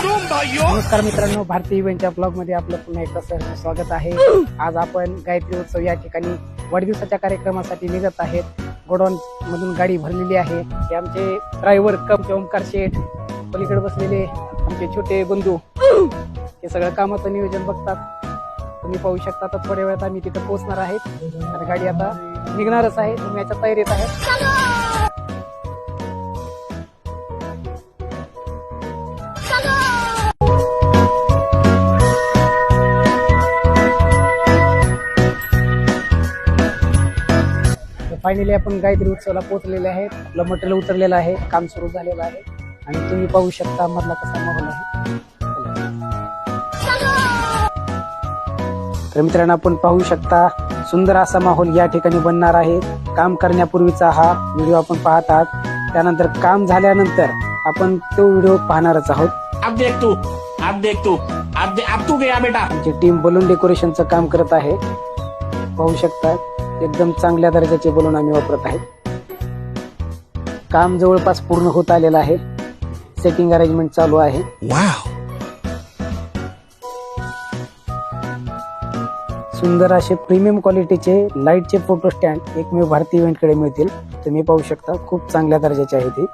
नमस्कार मित्रांनो, भारतीय इव्हेंटच्या ब्लॉग मध्ये आपलं पुन्हा एकदा सहर्ष स्वागत आहे. आज आपण गायत्री उत्सव या ठिकाणी वाढदिवसाच्या कार्यक्रमासाठी निघत आहेत. गोडाऊन मधून गाडी भरलेली आहे. हे आमचे ड्रायव्हर कम ओमकार शेठ, पलीकडे बसलेले आमचे छोटे बंधू, हे सगळं कामाचं नियोजन बघतात. तुम्ही पाहू शकता. आता थोड्या वेळात आम्ही तिथे पोहोचणार आहेत आणि गाडी आता निघणारच आहे. तुम्ही याच्या तयारीत आहेत. फायनली आपण गायत्री उत्सवाला पोहोचलेले आहे. आपलं मटेरियल उतरलेलं आहे, काम सुरू झालेलं आहे आणि तुम्ही पाहू शकता मधला कसा माहोल आहे. तर मित्रांनो, आपण पाहू शकता सुंदर असा माहोल या ठिकाणी बनणार आहे. काम करण्यापूर्वीचा हा व्हिडिओ आपण पाहत आहात. त्यानंतर काम झाल्यानंतर आपण तो व्हिडिओ पाहणारच आहोत. अब तू गया बेटा. आमची टीम बलून डेकोरेशनचं काम करत आहे. पाहू शकता एकदम चांगल्या दर्जाचे बलून आम्ही वापरत आहे. काम जवळपास पूर्ण होत आलेलं आहे. सेटिंग अरेंजमेंट चालू आहे. सुंदर असे प्रीमियम क्वालिटीचे लाईटचे फोटो स्टँड एकमेव भारतीय इव्हेंट कडे मिळतील. तुम्ही पाहू शकता खूप चांगल्या दर्जाचे आहे ते.